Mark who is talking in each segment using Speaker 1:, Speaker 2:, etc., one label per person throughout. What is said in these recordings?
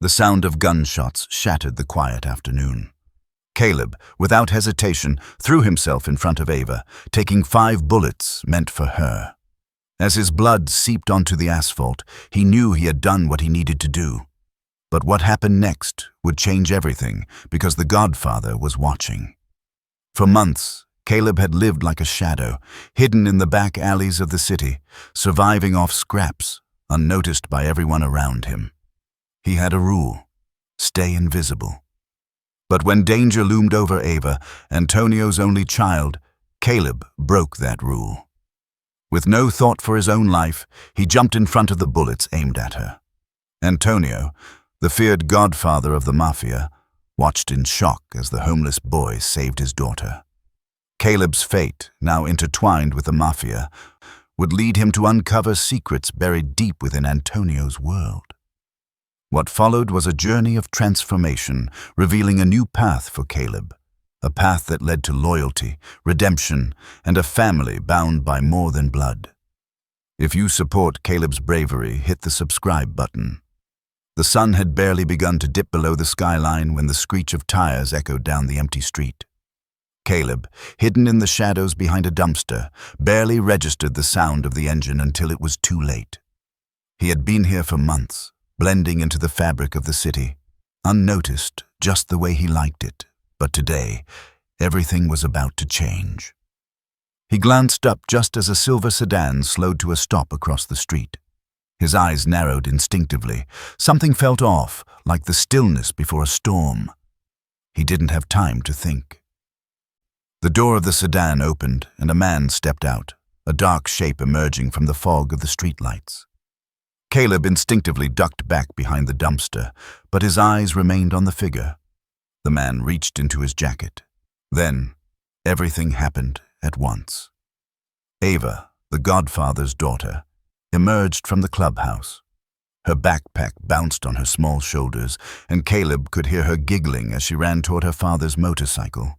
Speaker 1: The sound of gunshots shattered the quiet afternoon. Caleb, without hesitation, threw himself in front of Ava, taking 5 bullets meant for her. As his blood seeped onto the asphalt, he knew he had done what he needed to do. But what happened next would change everything, because the Godfather was watching. For months, Caleb had lived like a shadow, hidden in the back alleys of the city, surviving off scraps, unnoticed by everyone around him. He had a rule: stay invisible. But when danger loomed over Ava, Antonio's only child, Caleb broke that rule. With no thought for his own life, he jumped in front of the bullets aimed at her. Antonio, the feared godfather of the Mafia, watched in shock as the homeless boy saved his daughter. Caleb's fate, now intertwined with the Mafia, would lead him to uncover secrets buried deep within Antonio's world. What followed was a journey of transformation, revealing a new path for Caleb, a path that led to loyalty, redemption, and a family bound by more than blood. If you support Caleb's bravery, hit the subscribe button. The sun had barely begun to dip below the skyline when the screech of tires echoed down the empty street. Caleb, hidden in the shadows behind a dumpster, barely registered the sound of the engine until it was too late. He had been here for months, blending into the fabric of the city, unnoticed, just the way he liked it. But today, everything was about to change. He glanced up just as a silver sedan slowed to a stop across the street. His eyes narrowed instinctively. Something felt off, like the stillness before a storm. He didn't have time to think. The door of the sedan opened and a man stepped out, a dark shape emerging from the fog of the streetlights. Caleb instinctively ducked back behind the dumpster, but his eyes remained on the figure. The man reached into his jacket. Then, everything happened at once. Ava, the Godfather's daughter, emerged from the clubhouse. Her backpack bounced on her small shoulders, and Caleb could hear her giggling as she ran toward her father's motorcycle.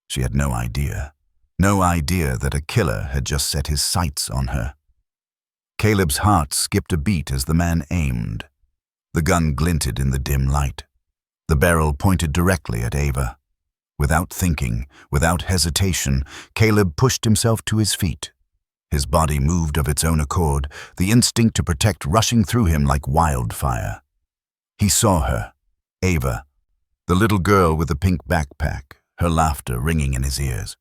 Speaker 1: She had no idea that a killer had just set his sights on her. Caleb's heart skipped a beat as the man aimed. The gun glinted in the dim light. The barrel pointed directly at Ava. Without thinking, without hesitation, Caleb pushed himself to his feet. His body moved of its own accord, the instinct to protect rushing through him like wildfire. He saw her, Ava, the little girl with the pink backpack, her laughter ringing in his ears.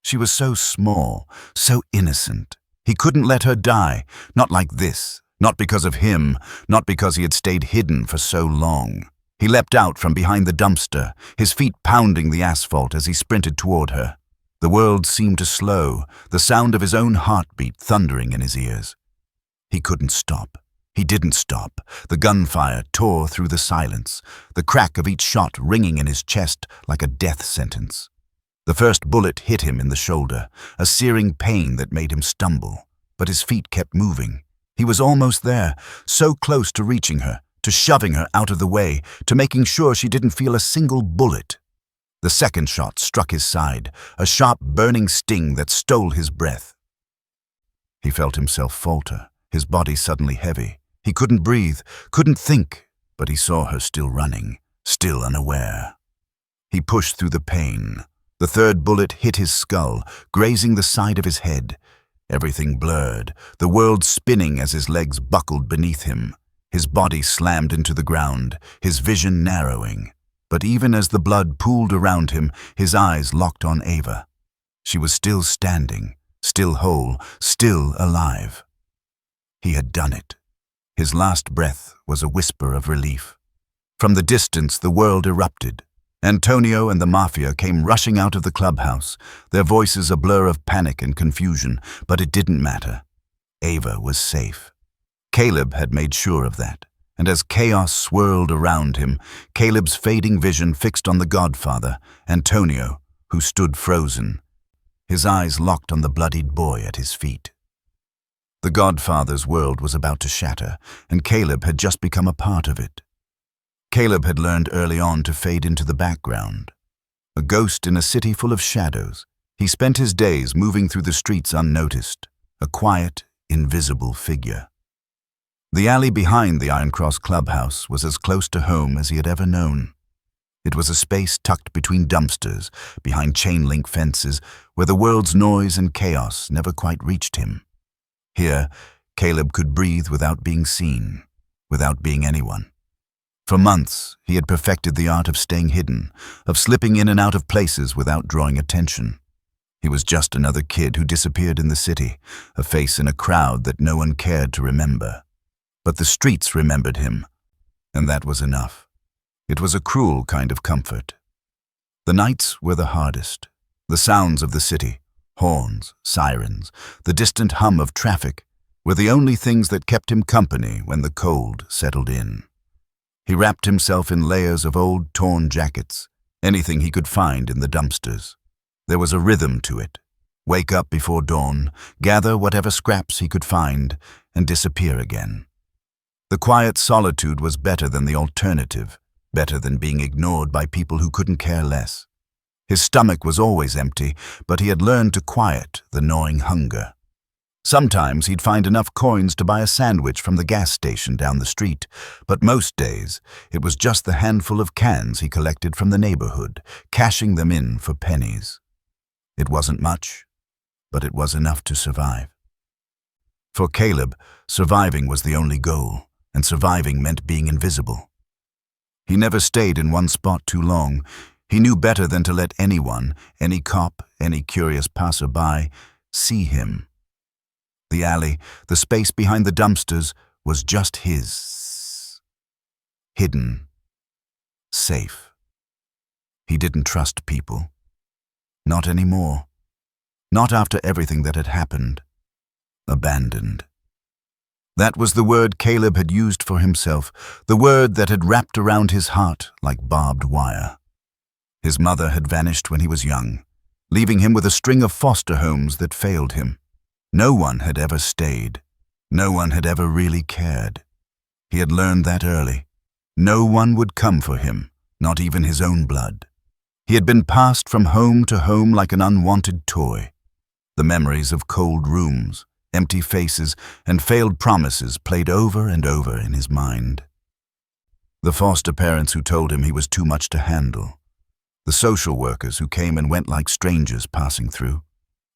Speaker 1: She was so small, so innocent. He couldn't let her die, not like this, not because of him, not because he had stayed hidden for so long. He leapt out from behind the dumpster, his feet pounding the asphalt as he sprinted toward her. The world seemed to slow, the sound of his own heartbeat thundering in his ears. He couldn't stop. He didn't stop. The gunfire tore through the silence, the crack of each shot ringing in his chest like a death sentence. The first bullet hit him in the shoulder, a searing pain that made him stumble, but his feet kept moving. He was almost there, so close to reaching her, to shoving her out of the way, to making sure she didn't feel a single bullet. The second shot struck his side, a sharp, burning sting that stole his breath. He felt himself falter, his body suddenly heavy. He couldn't breathe, couldn't think, but he saw her still running, still unaware. He pushed through the pain. The third bullet hit his skull, grazing the side of his head. Everything blurred, the world spinning as his legs buckled beneath him. His body slammed into the ground, his vision narrowing. But even as the blood pooled around him, his eyes locked on Ava. She was still standing, still whole, still alive. He had done it. His last breath was a whisper of relief. From the distance, the world erupted. Antonio and the Mafia came rushing out of the clubhouse, their voices a blur of panic and confusion, but it didn't matter. Ava was safe. Caleb had made sure of that, and as chaos swirled around him, Caleb's fading vision fixed on the Godfather, Antonio, who stood frozen, his eyes locked on the bloodied boy at his feet. The Godfather's world was about to shatter, and Caleb had just become a part of it. Caleb had learned early on to fade into the background. A ghost in a city full of shadows, he spent his days moving through the streets unnoticed, a quiet, invisible figure. The alley behind the Iron Cross clubhouse was as close to home as he had ever known. It was a space tucked between dumpsters, behind chain-link fences, where the world's noise and chaos never quite reached him. Here, Caleb could breathe without being seen, without being anyone. For months, he had perfected the art of staying hidden, of slipping in and out of places without drawing attention. He was just another kid who disappeared in the city, a face in a crowd that no one cared to remember. But the streets remembered him, and that was enough. It was a cruel kind of comfort. The nights were the hardest. The sounds of the city, horns, sirens, the distant hum of traffic, were the only things that kept him company when the cold settled in. He wrapped himself in layers of old torn jackets, anything he could find in the dumpsters. There was a rhythm to it. Wake up before dawn, gather whatever scraps he could find, and disappear again. The quiet solitude was better than the alternative, better than being ignored by people who couldn't care less. His stomach was always empty, but he had learned to quiet the gnawing hunger. Sometimes he'd find enough coins to buy a sandwich from the gas station down the street, but most days it was just the handful of cans he collected from the neighborhood, cashing them in for pennies. It wasn't much, but it was enough to survive. For Caleb, surviving was the only goal, and surviving meant being invisible. He never stayed in one spot too long. He knew better than to let anyone, any cop, any curious passerby, see him. The alley, the space behind the dumpsters, was just his. Hidden. Safe. He didn't trust people. Not anymore. Not after everything that had happened. Abandoned. That was the word Caleb had used for himself, the word that had wrapped around his heart like barbed wire. His mother had vanished when he was young, leaving him with a string of foster homes that failed him. No one had ever stayed. No one had ever really cared. He had learned that early. No one would come for him, not even his own blood. He had been passed from home to home like an unwanted toy. The memories of cold rooms, empty faces, and failed promises played over and over in his mind. The foster parents who told him he was too much to handle. The social workers who came and went like strangers passing through.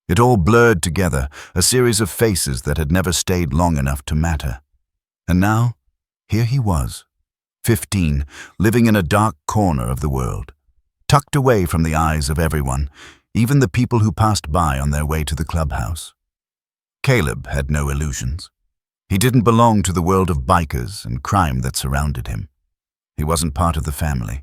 Speaker 1: It all blurred together, a series of faces that had never stayed long enough to matter. And now, here he was, 15, living in a dark corner of the world, tucked away from the eyes of everyone, even the people who passed by on their way to the clubhouse. Caleb had no illusions. He didn't belong to the world of bikers and crime that surrounded him. He wasn't part of the family.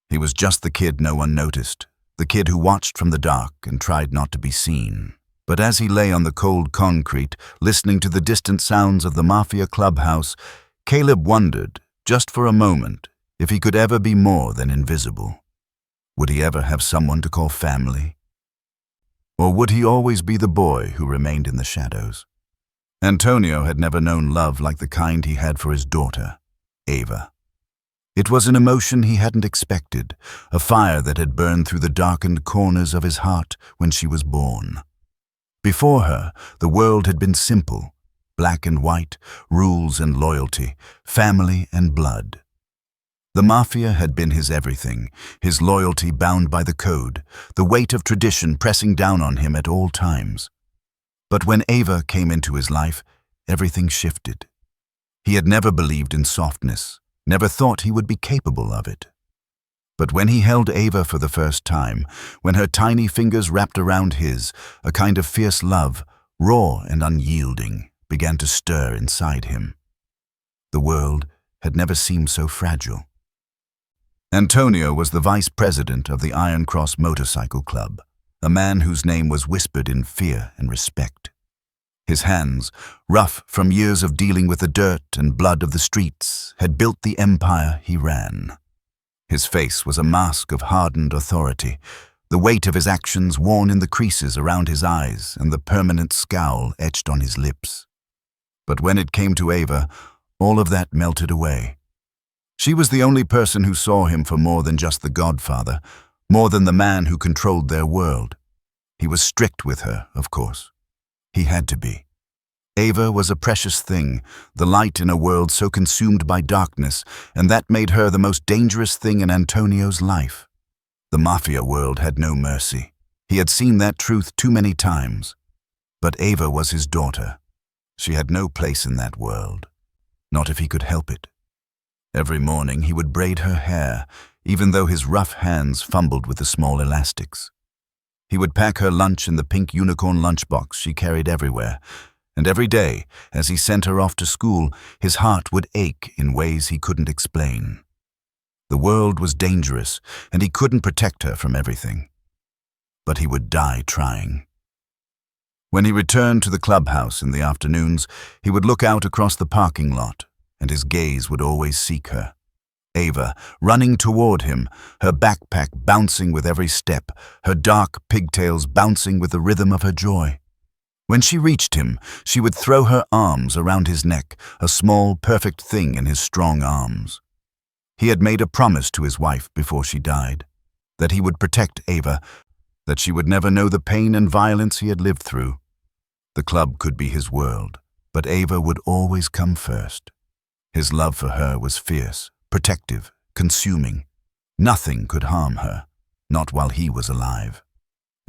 Speaker 1: He was just the kid no one noticed, the kid who watched from the dark and tried not to be seen. But as he lay on the cold concrete, listening to the distant sounds of the Mafia clubhouse, Caleb wondered, just for a moment, if he could ever be more than invisible. Would he ever have someone to call family? Or would he always be the boy who remained in the shadows? Antonio had never known love like the kind he had for his daughter, Ava. It was an emotion he hadn't expected, a fire that had burned through the darkened corners of his heart when she was born. Before her, the world had been simple, black and white, rules and loyalty, family and blood. The Mafia had been his everything, his loyalty bound by the code, the weight of tradition pressing down on him at all times. But when Ava came into his life, everything shifted. He had never believed in softness, never thought he would be capable of it. But when he held Ava for the first time, when her tiny fingers wrapped around his, a kind of fierce love, raw and unyielding, began to stir inside him. The world had never seemed so fragile. Antonio was the vice president of the Iron Cross Motorcycle Club, a man whose name was whispered in fear and respect. His hands, rough from years of dealing with the dirt and blood of the streets, had built the empire he ran. His face was a mask of hardened authority, the weight of his actions worn in the creases around his eyes and the permanent scowl etched on his lips. But when it came to Ava, all of that melted away. She was the only person who saw him for more than just the Godfather, more than the man who controlled their world. He was strict with her, of course. He had to be. Ava was a precious thing, the light in a world so consumed by darkness, and that made her the most dangerous thing in Antonio's life. The Mafia world had no mercy. He had seen that truth too many times. But Ava was his daughter. She had no place in that world, not if he could help it. Every morning he would braid her hair, even though his rough hands fumbled with the small elastics. He would pack her lunch in the pink unicorn lunchbox she carried everywhere, and every day, as he sent her off to school, his heart would ache in ways he couldn't explain. The world was dangerous, and he couldn't protect her from everything. But he would die trying. When he returned to the clubhouse in the afternoons, he would look out across the parking lot, and his gaze would always seek her. Ava, running toward him, her backpack bouncing with every step, her dark pigtails bouncing with the rhythm of her joy. When she reached him, she would throw her arms around his neck, a small, perfect thing in his strong arms. He had made a promise to his wife before she died, that he would protect Ava, that she would never know the pain and violence he had lived through. The club could be his world, but Ava would always come first. His love for her was fierce, protective, consuming. Nothing could harm her, not while he was alive.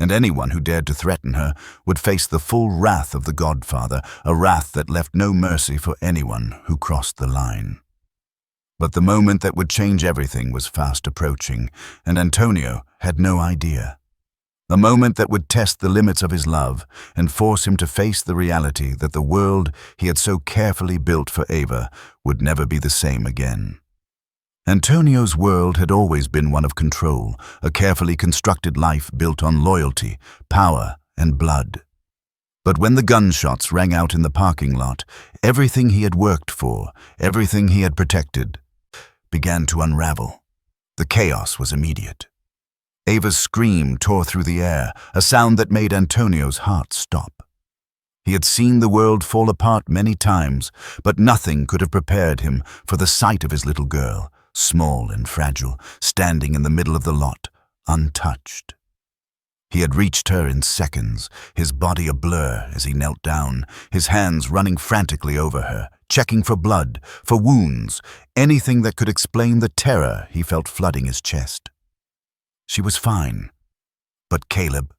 Speaker 1: And anyone who dared to threaten her would face the full wrath of the Godfather, a wrath that left no mercy for anyone who crossed the line. But the moment that would change everything was fast approaching, and Antonio had no idea. A moment that would test the limits of his love and force him to face the reality that the world he had so carefully built for Ava would never be the same again. Antonio's world had always been one of control, a carefully constructed life built on loyalty, power, and blood. But when the gunshots rang out in the parking lot, everything he had worked for, everything he had protected, began to unravel. The chaos was immediate. Ava's scream tore through the air, a sound that made Antonio's heart stop. He had seen the world fall apart many times, but nothing could have prepared him for the sight of his little girl, small and fragile, standing in the middle of the lot, untouched. He had reached her in seconds, his body a blur as he knelt down, his hands running frantically over her, checking for blood, for wounds, anything that could explain the terror he felt flooding his chest. She was fine. But Caleb?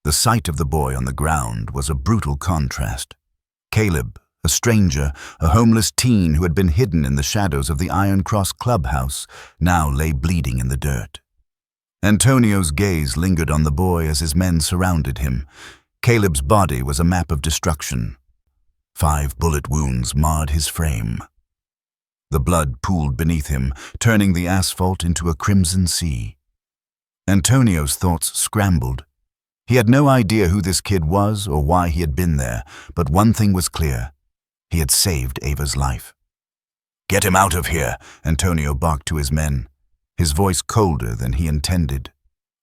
Speaker 1: The sight of the boy on the ground was a brutal contrast. Caleb, a stranger, a homeless teen who had been hidden in the shadows of the Iron Cross clubhouse, now lay bleeding in the dirt. Antonio's gaze lingered on the boy as his men surrounded him. Caleb's body was a map of destruction. 5 bullet wounds marred his frame. The blood pooled beneath him, turning the asphalt into a crimson sea. Antonio's thoughts scrambled. He had no idea who this kid was or why he had been there, but one thing was clear. He had saved Ava's life. "Get him out of here," Antonio barked to his men, his voice colder than he intended.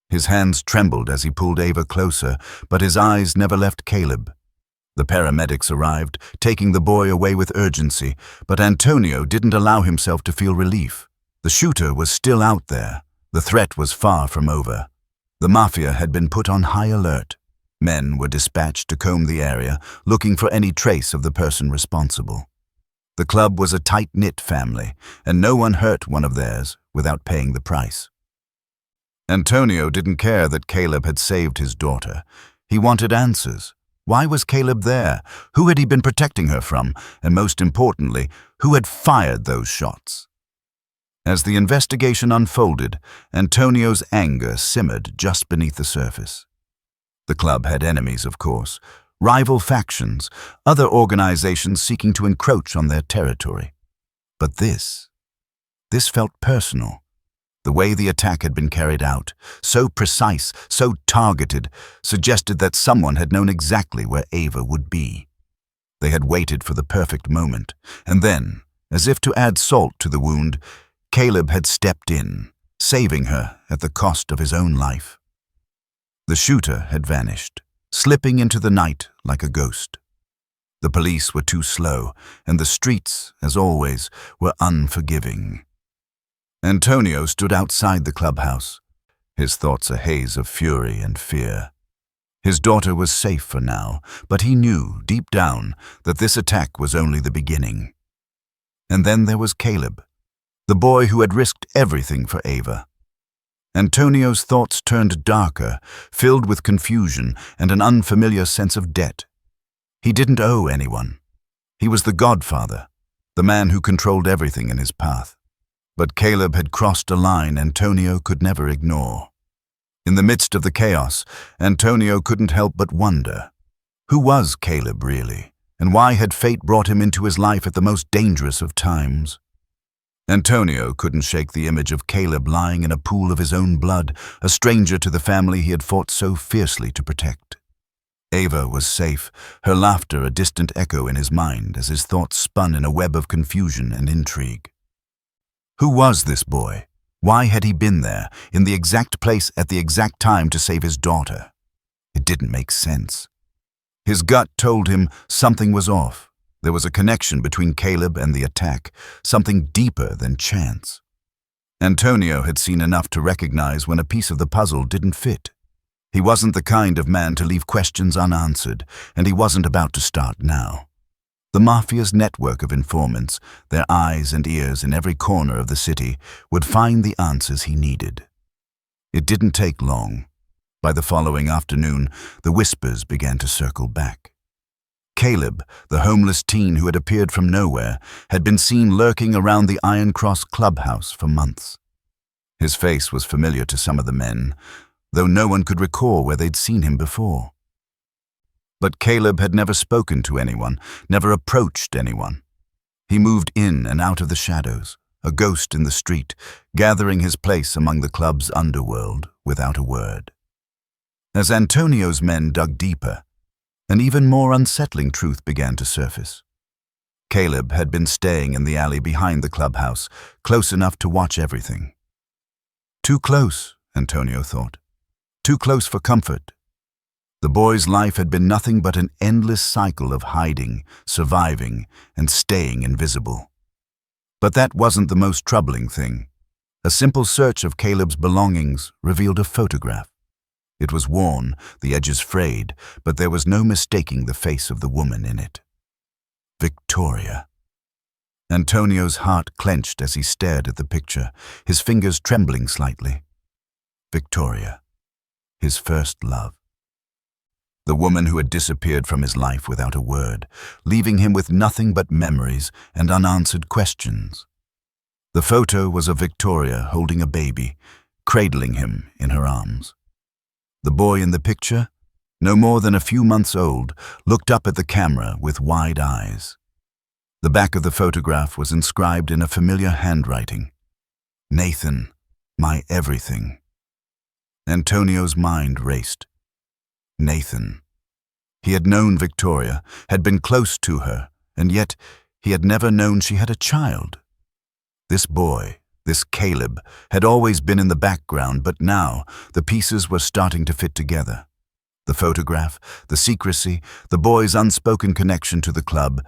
Speaker 1: His hands trembled as he pulled Ava closer, but his eyes never left Caleb. The paramedics arrived, taking the boy away with urgency, but Antonio didn't allow himself to feel relief. The shooter was still out there. The threat was far from over. The Mafia had been put on high alert. Men were dispatched to comb the area, looking for any trace of the person responsible. The club was a tight-knit family, and no one hurt one of theirs without paying the price. Antonio didn't care that Caleb had saved his daughter. He wanted answers. Why was Caleb there? Who had he been protecting her from? And most importantly, who had fired those shots? As the investigation unfolded, Antonio's anger simmered just beneath the surface. The club had enemies, of course, rival factions, other organizations seeking to encroach on their territory. But this felt personal. The way the attack had been carried out, so precise, so targeted, suggested that someone had known exactly where Ava would be. They had waited for the perfect moment, and then, as if to add salt to the wound, Caleb had stepped in, saving her at the cost of his own life. The shooter had vanished, slipping into the night like a ghost. The police were too slow, and the streets, as always, were unforgiving. Antonio stood outside the clubhouse, his thoughts a haze of fury and fear. His daughter was safe for now, but he knew, deep down, that this attack was only the beginning. And then there was Caleb, the boy who had risked everything for Ava. Antonio's thoughts turned darker, filled with confusion and an unfamiliar sense of debt. He didn't owe anyone. He was the godfather, the man who controlled everything in his path. But Caleb had crossed a line Antonio could never ignore. In the midst of the chaos, Antonio couldn't help but wonder, who was Caleb really, and why had fate brought him into his life at the most dangerous of times? Antonio couldn't shake the image of Caleb lying in a pool of his own blood, a stranger to the family he had fought so fiercely to protect. Ava was safe, her laughter a distant echo in his mind as his thoughts spun in a web of confusion and intrigue. Who was this boy? Why had he been there, in the exact place at the exact time to save his daughter? It didn't make sense. His gut told him something was off. There was a connection between Caleb and the attack, something deeper than chance. Antonio had seen enough to recognize when a piece of the puzzle didn't fit. He wasn't the kind of man to leave questions unanswered, and he wasn't about to start now. The Mafia's network of informants, their eyes and ears in every corner of the city, would find the answers he needed. It didn't take long. By the following afternoon, the whispers began to circle back. Caleb, the homeless teen who had appeared from nowhere, had been seen lurking around the Iron Cross clubhouse for months. His face was familiar to some of the men, though no one could recall where they'd seen him before. But Caleb had never spoken to anyone, never approached anyone. He moved in and out of the shadows, a ghost in the street, gathering his place among the club's underworld without a word. As Antonio's men dug deeper, an even more unsettling truth began to surface. Caleb had been staying in the alley behind the clubhouse, close enough to watch everything. Too close, Antonio thought. Too close for comfort. The boy's life had been nothing but an endless cycle of hiding, surviving, and staying invisible. But that wasn't the most troubling thing. A simple search of Caleb's belongings revealed a photograph. It was worn, the edges frayed, but there was no mistaking the face of the woman in it. Victoria. Antonio's heart clenched as he stared at the picture, his fingers trembling slightly. Victoria. His first love. The woman who had disappeared from his life without a word, leaving him with nothing but memories and unanswered questions. The photo was of Victoria holding a baby, cradling him in her arms. The boy in the picture, no more than a few months old, looked up at the camera with wide eyes. The back of the photograph was inscribed in a familiar handwriting. Nathan, my everything. Antonio's mind raced. Nathan. He had known Victoria, had been close to her, and yet he had never known she had a child. This boy, this Caleb, had always been in the background, but now the pieces were starting to fit together. The photograph, the secrecy, the boy's unspoken connection to the club,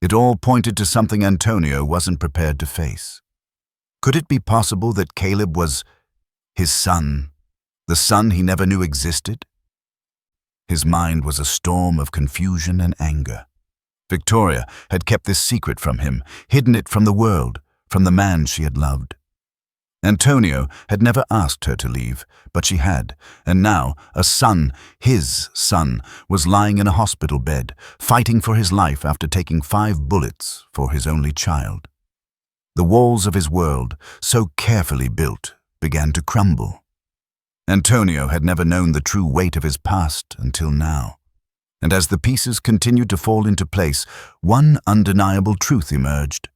Speaker 1: it all pointed to something Antonio wasn't prepared to face. Could it be possible that Caleb was his son, the son he never knew existed? His mind was a storm of confusion and anger. Victoria had kept this secret from him, hidden it from the world, from the man she had loved. Antonio had never asked her to leave, but she had, and now a son, his son, was lying in a hospital bed, fighting for his life after taking 5 bullets for his only child. The walls of his world, so carefully built, began to crumble. Antonio had never known the true weight of his past until now. And as the pieces continued to fall into place, one undeniable truth emerged.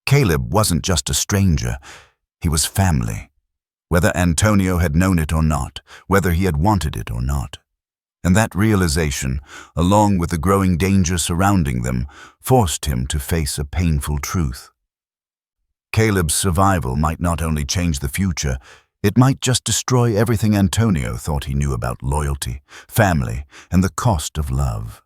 Speaker 1: Caleb wasn't just a stranger, he was family. Whether Antonio had known it or not, whether he had wanted it or not. And that realization, along with the growing danger surrounding them, forced him to face a painful truth. Caleb's survival might not only change the future, it might just destroy everything Antonio thought he knew about loyalty, family, and the cost of love.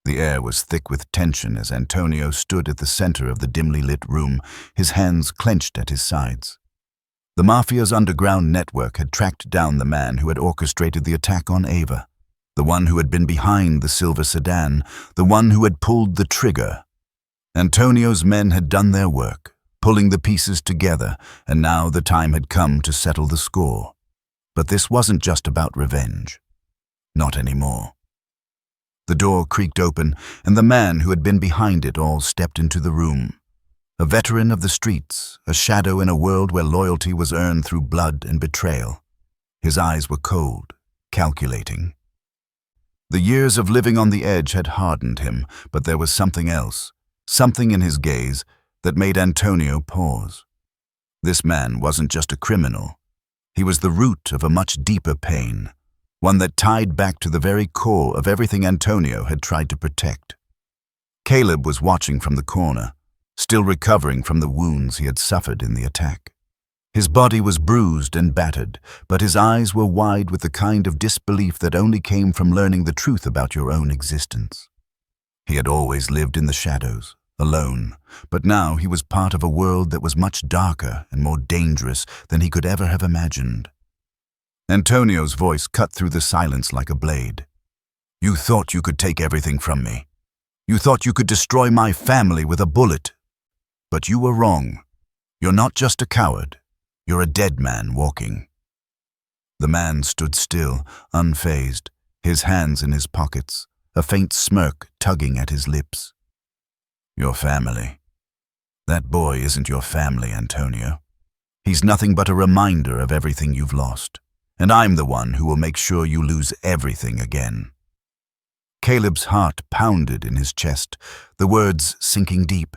Speaker 1: The air was thick with tension as Antonio stood at the center of the dimly lit room, his hands clenched at his sides. The Mafia's underground network had tracked down the man who had orchestrated the attack on Ava. The one who had been behind the silver sedan, the one who had pulled the trigger. Antonio's men had done their work, pulling the pieces together, and now the time had come to settle the score. But this wasn't just about revenge. Not anymore. The door creaked open, and the man who had been behind it all stepped into the room. A veteran of the streets, a shadow in a world where loyalty was earned through blood and betrayal. His eyes were cold, calculating. The years of living on the edge had hardened him, but there was something else, something in his gaze that made Antonio pause. This man wasn't just a criminal. He was the root of a much deeper pain, one that tied back to the very core of everything Antonio had tried to protect. Caleb was watching from the corner, still recovering from the wounds he had suffered in the attack. His body was bruised and battered, but his eyes were wide with the kind of disbelief that only came from learning the truth about your own existence. He had always lived in the shadows, alone, but now he was part of a world that was much darker and more dangerous than he could ever have imagined. Antonio's voice cut through the silence like a blade. "You thought you could take everything from me. You thought you could destroy my family with a bullet. But you were wrong. You're not just a coward. You're a dead man walking." The man stood still, unfazed, his hands in his pockets, a faint smirk tugging at his lips. "Your family. That boy isn't your family, Antonio. He's nothing but a reminder of everything you've lost, and I'm the one who will make sure you lose everything again." Caleb's heart pounded in his chest, the words sinking deep.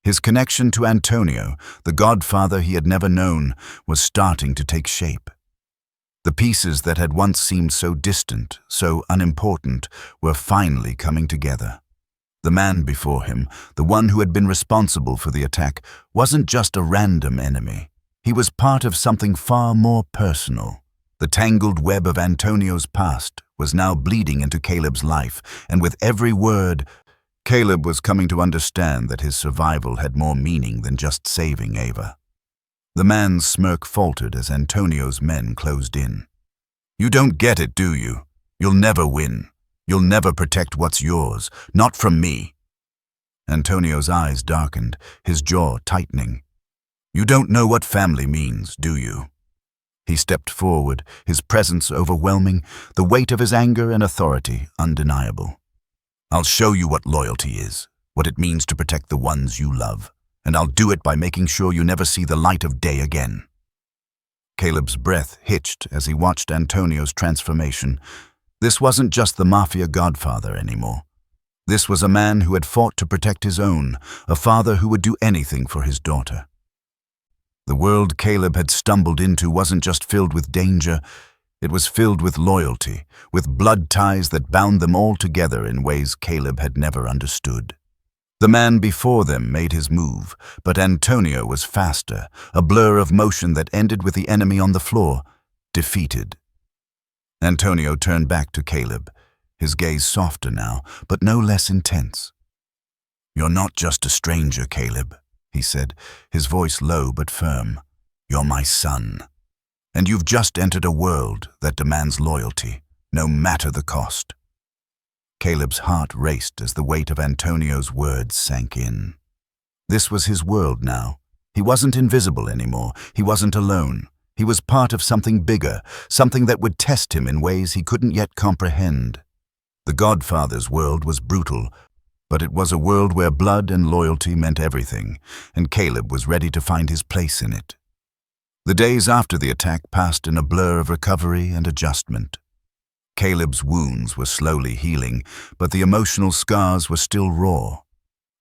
Speaker 1: His connection to Antonio, the godfather he had never known, was starting to take shape. The pieces that had once seemed so distant, so unimportant, were finally coming together. The man before him, the one who had been responsible for the attack, wasn't just a random enemy. He was part of something far more personal. The tangled web of Antonio's past was now bleeding into Caleb's life, and with every word, Caleb was coming to understand that his survival had more meaning than just saving Ava. The man's smirk faltered as Antonio's men closed in. "You don't get it, do you? You'll never win. You'll never protect what's yours, not from me." Antonio's eyes darkened, his jaw tightening. "You don't know what family means, do you?" He stepped forward, his presence overwhelming, the weight of his anger and authority undeniable. "I'll show you what loyalty is, what it means to protect the ones you love, and I'll do it by making sure you never see the light of day again." Caleb's breath hitched as he watched Antonio's transformation. This wasn't just the Mafia godfather anymore. This was a man who had fought to protect his own, a father who would do anything for his daughter. The world Caleb had stumbled into wasn't just filled with danger. It was filled with loyalty, with blood ties that bound them all together in ways Caleb had never understood. The man before them made his move, but Antonio was faster, a blur of motion that ended with the enemy on the floor, defeated. Antonio turned back to Caleb, his gaze softer now, but no less intense. "You're not just a stranger, Caleb," he said, his voice low but firm. "You're my son. And you've just entered a world that demands loyalty, no matter the cost." Caleb's heart raced as the weight of Antonio's words sank in. This was his world now. He wasn't invisible anymore. He wasn't alone. He was part of something bigger, something that would test him in ways he couldn't yet comprehend. The Godfather's world was brutal, but it was a world where blood and loyalty meant everything, and Caleb was ready to find his place in it. The days after the attack passed in a blur of recovery and adjustment. Caleb's wounds were slowly healing, but the emotional scars were still raw.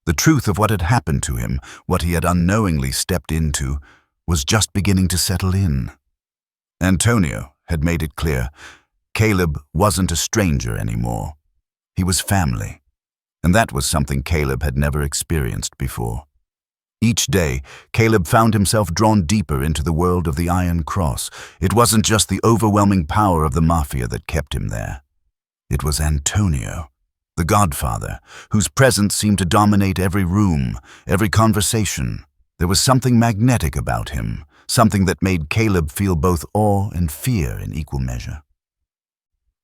Speaker 1: The truth of what had happened to him, what he had unknowingly stepped into, was just beginning to settle in. Antonio had made it clear, Caleb wasn't a stranger anymore. He was family, and that was something Caleb had never experienced before. Each day, Caleb found himself drawn deeper into the world of the Iron Cross. It wasn't just the overwhelming power of the Mafia that kept him there. It was Antonio, the Godfather, whose presence seemed to dominate every room, every conversation. There was something magnetic about him, something that made Caleb feel both awe and fear in equal measure.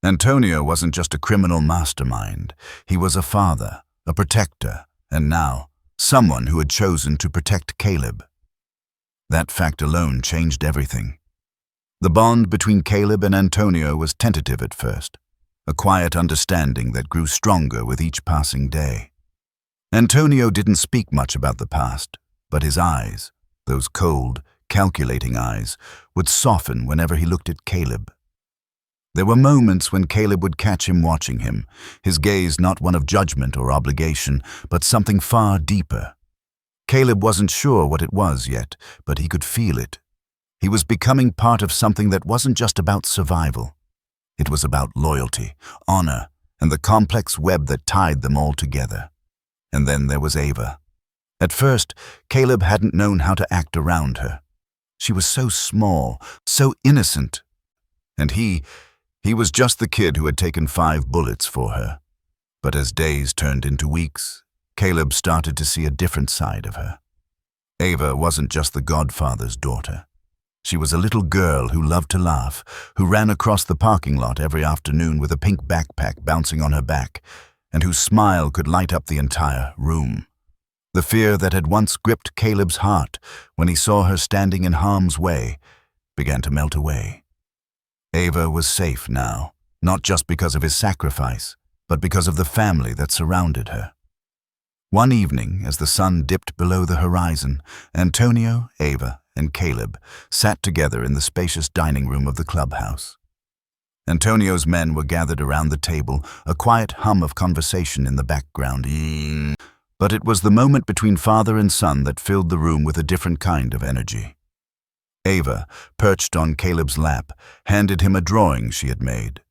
Speaker 1: Antonio wasn't just a criminal mastermind. He was a father, a protector, and now, someone who had chosen to protect Caleb. That fact alone changed everything. The bond between Caleb and Antonio was tentative at first, a quiet understanding that grew stronger with each passing day. Antonio didn't speak much about the past, but his eyes, those cold, calculating eyes, would soften whenever he looked at Caleb. There were moments when Caleb would catch him watching him, his gaze not one of judgment or obligation, but something far deeper. Caleb wasn't sure what it was yet, but he could feel it. He was becoming part of something that wasn't just about survival. It was about loyalty, honor, and the complex web that tied them all together. And then there was Ava. At first, Caleb hadn't known how to act around her. She was so small, so innocent. And he was just the kid who had taken 5 bullets for her. But as days turned into weeks, Caleb started to see a different side of her. Ava wasn't just the Godfather's daughter. She was a little girl who loved to laugh, who ran across the parking lot every afternoon with a pink backpack bouncing on her back, and whose smile could light up the entire room. The fear that had once gripped Caleb's heart when he saw her standing in harm's way began to melt away. Ava was safe now, not just because of his sacrifice, but because of the family that surrounded her. One evening, as the sun dipped below the horizon, Antonio, Ava, and Caleb sat together in the spacious dining room of the clubhouse. Antonio's men were gathered around the table, a quiet hum of conversation in the background. But it was the moment between father and son that filled the room with a different kind of energy. Ava, perched on Caleb's lap, handed him a drawing she had made,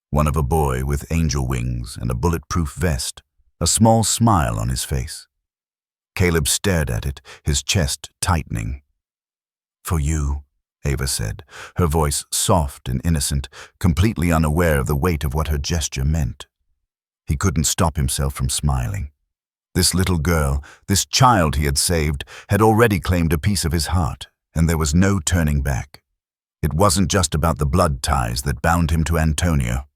Speaker 1: one of a boy with angel wings and a bulletproof vest, a small smile on his face. Caleb stared at it, his chest tightening. "For you," Ava said, her voice soft and innocent, completely unaware of the weight of what her gesture meant. He couldn't stop himself from smiling. This little girl, this child he had saved, had already claimed a piece of his heart, and there was no turning back. It wasn't just about the blood ties that bound him to Antonio.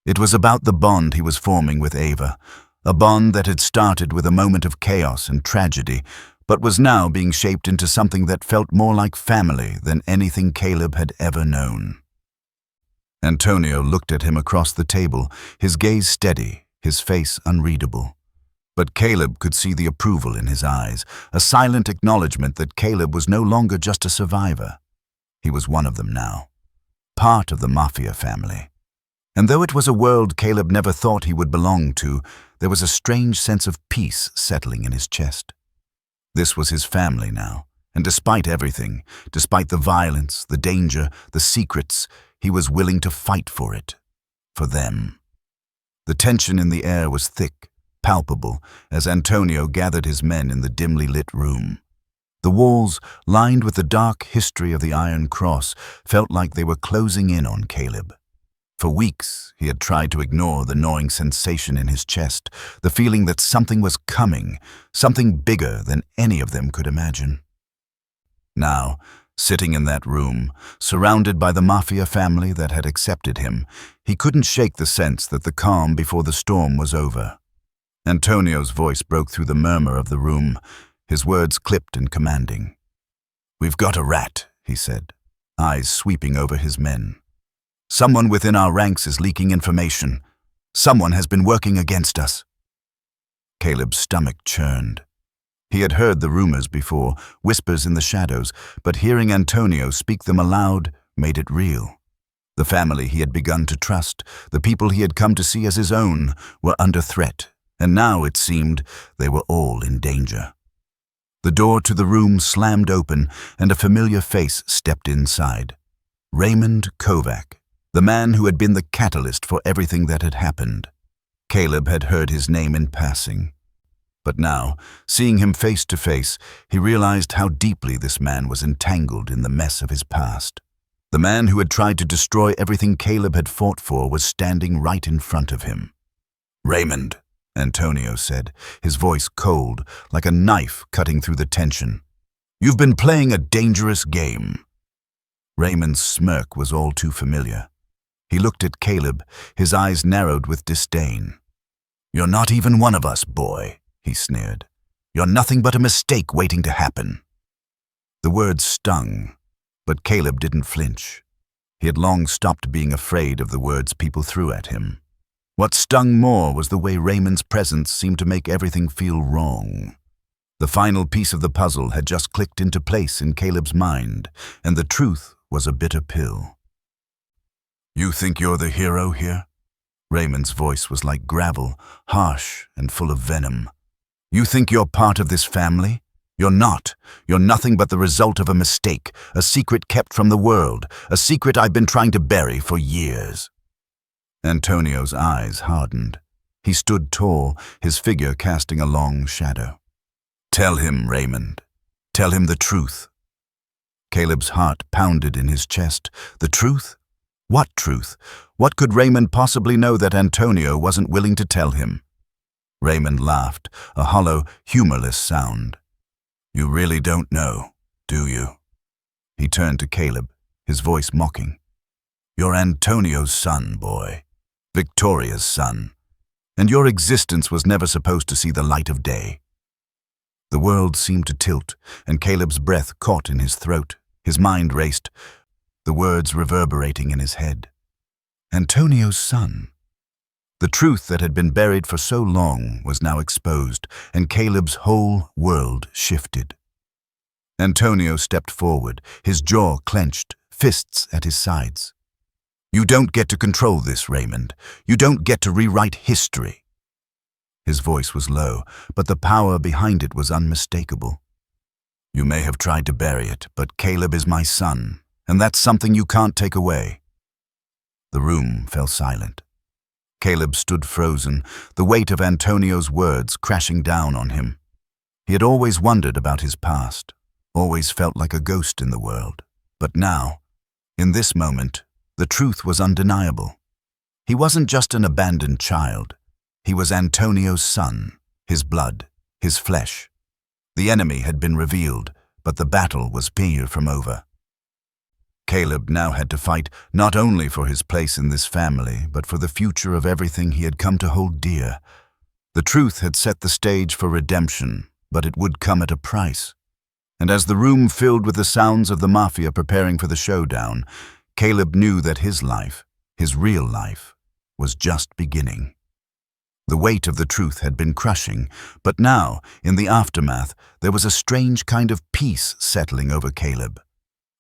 Speaker 1: It was about the bond he was forming with Ava, a bond that had started with a moment of chaos and tragedy, but was now being shaped into something that felt more like family than anything Caleb had ever known. Antonio looked at him across the table, his gaze steady, his face unreadable. But Caleb could see the approval in his eyes, a silent acknowledgement that Caleb was no longer just a survivor. He was one of them now, part of the Mafia family. And though it was a world Caleb never thought he would belong to, there was a strange sense of peace settling in his chest. This was his family now, and despite everything, despite the violence, the danger, the secrets, he was willing to fight for it, for them. The tension in the air was thick, palpable, as Antonio gathered his men in the dimly lit room. The walls, lined with the dark history of the Iron Cross, felt like they were closing in on Caleb. For weeks, he had tried to ignore the gnawing sensation in his chest, the feeling that something was coming, something bigger than any of them could imagine. Now, sitting in that room, surrounded by the Mafia family that had accepted him, he couldn't shake the sense that the calm before the storm was over. Antonio's voice broke through the murmur of the room, his words clipped and commanding. "We've got a rat," he said, eyes sweeping over his men. "Someone within our ranks is leaking information. Someone has been working against us." Caleb's stomach churned. He had heard the rumors before, whispers in the shadows, but hearing Antonio speak them aloud made it real. The family he had begun to trust, the people he had come to see as his own, were under threat, and now, it seemed, they were all in danger. The door to the room slammed open, and a familiar face stepped inside. Raymond Kovac, the man who had been the catalyst for everything that had happened. Caleb had heard his name in passing. But now, seeing him face to face, he realized how deeply this man was entangled in the mess of his past. The man who had tried to destroy everything Caleb had fought for was standing right in front of him. "Raymond," Antonio said, his voice cold, like a knife cutting through the tension. "You've been playing a dangerous game." Raymond's smirk was all too familiar. He looked at Caleb, his eyes narrowed with disdain. "You're not even one of us, boy," he sneered. "You're nothing but a mistake waiting to happen." The words stung, but Caleb didn't flinch. He had long stopped being afraid of the words people threw at him. What stung more was the way Raymond's presence seemed to make everything feel wrong. The final piece of the puzzle had just clicked into place in Caleb's mind, and the truth was a bitter pill. "You think you're the hero here?" Raymond's voice was like gravel, harsh and full of venom. "You think you're part of this family? You're not. You're nothing but the result of a mistake, a secret kept from the world, a secret I've been trying to bury for years." Antonio's eyes hardened. He stood tall, his figure casting a long shadow. "Tell him, Raymond. Tell him the truth." Caleb's heart pounded in his chest. The truth? What truth? What could Raymond possibly know that Antonio wasn't willing to tell him? Raymond laughed, a hollow, humorless sound. "You really don't know, do you?" He turned to Caleb, his voice mocking. "You're Antonio's son, boy. Victoria's son. And your existence was never supposed to see the light of day." The world seemed to tilt, and Caleb's breath caught in his throat. His mind raced, the words reverberating in his head. Antonio's son. The truth that had been buried for so long was now exposed, and Caleb's whole world shifted. Antonio stepped forward, his jaw clenched, fists at his sides. "You don't get to control this, Raymond. You don't get to rewrite history." His voice was low, but the power behind it was unmistakable. "You may have tried to bury it, but Caleb is my son, and that's something you can't take away." The room fell silent. Caleb stood frozen, the weight of Antonio's words crashing down on him. He had always wondered about his past, always felt like a ghost in the world. But now, in this moment, the truth was undeniable. He wasn't just an abandoned child. He was Antonio's son, his blood, his flesh. The enemy had been revealed, but the battle was far from over. Caleb now had to fight not only for his place in this family, but for the future of everything he had come to hold dear. The truth had set the stage for redemption, but it would come at a price. And as the room filled with the sounds of the Mafia preparing for the showdown, Caleb knew that his life, his real life, was just beginning. The weight of the truth had been crushing, but now, in the aftermath, there was a strange kind of peace settling over Caleb.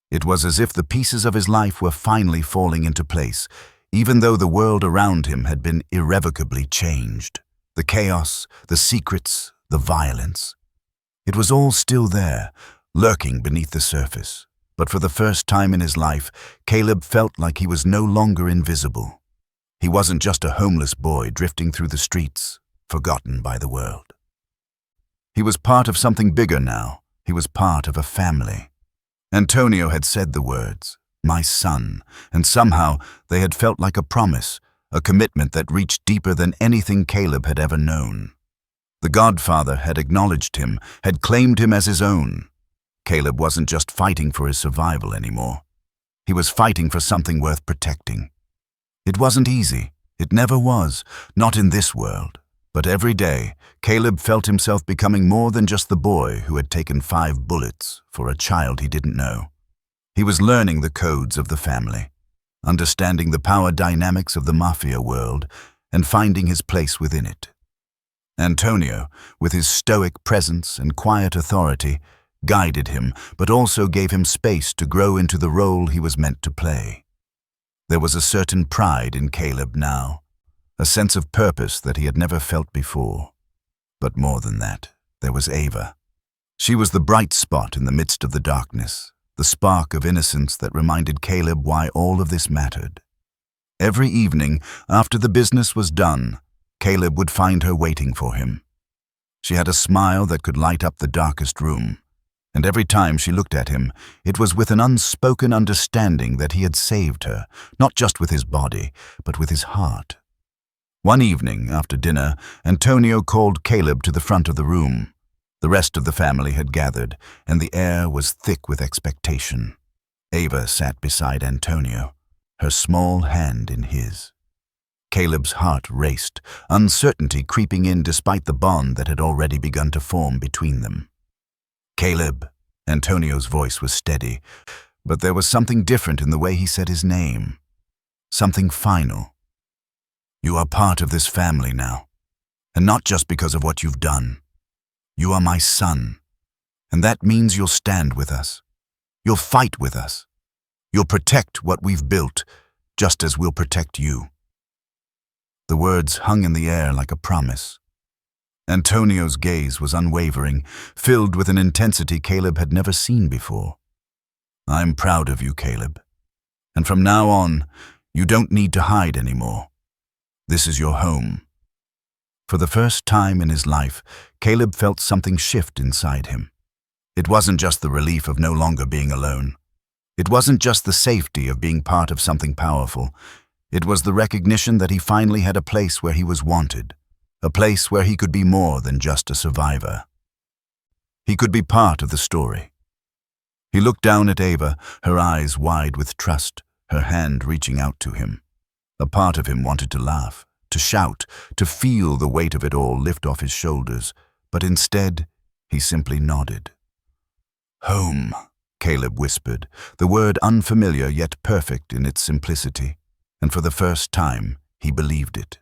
Speaker 1: It was as if the pieces of his life were finally falling into place, even though the world around him had been irrevocably changed. The chaos, the secrets, the violence. It was all still there, lurking beneath the surface. But for the first time in his life, Caleb felt like he was no longer invisible. He wasn't just a homeless boy drifting through the streets, forgotten by the world. He was part of something bigger now. He was part of a family. Antonio had said the words, "my son," and somehow they had felt like a promise, a commitment that reached deeper than anything Caleb had ever known. The Godfather had acknowledged him, had claimed him as his own. Caleb wasn't just fighting for his survival anymore. He was fighting for something worth protecting. It wasn't easy. It never was, not in this world. But every day, Caleb felt himself becoming more than just the boy who had taken 5 bullets for a child he didn't know. He was learning the codes of the family, understanding the power dynamics of the Mafia world, and finding his place within it. Antonio, with his stoic presence and quiet authority, guided him, but also gave him space to grow into the role he was meant to play. There was a certain pride in Caleb now, a sense of purpose that he had never felt before. But more than that, there was Ava. She was the bright spot in the midst of the darkness, the spark of innocence that reminded Caleb why all of this mattered. Every evening, after the business was done, Caleb would find her waiting for him. She had a smile that could light up the darkest room, and every time she looked at him, it was with an unspoken understanding that he had saved her, not just with his body, but with his heart. One evening, after dinner, Antonio called Caleb to the front of the room. The rest of the family had gathered, and the air was thick with expectation. Ava sat beside Antonio. her small hand in his. Caleb's heart raced, uncertainty creeping in despite the bond that had already begun to form between them. "Caleb," Antonio's voice was steady, but there was something different in the way he said his name. Something final. "You are part of this family now, and not just because of what you've done. You are my son, and that means you'll stand with us. You'll fight with us. You'll protect what we've built, just as we'll protect you." The words hung in the air like a promise. Antonio's gaze was unwavering, filled with an intensity Caleb had never seen before. "I'm proud of you, Caleb. And from now on, you don't need to hide anymore. This is your home." For the first time in his life, Caleb felt something shift inside him. It wasn't just the relief of no longer being alone. It wasn't just the safety of being part of something powerful. It was the recognition that he finally had a place where he was wanted, a place where he could be more than just a survivor. He could be part of the story. He looked down at Ava, her eyes wide with trust, her hand reaching out to him. A part of him wanted to laugh, to shout, to feel the weight of it all lift off his shoulders, but instead, he simply nodded. "Home," Caleb whispered, the word unfamiliar yet perfect in its simplicity, and for the first time, he believed it.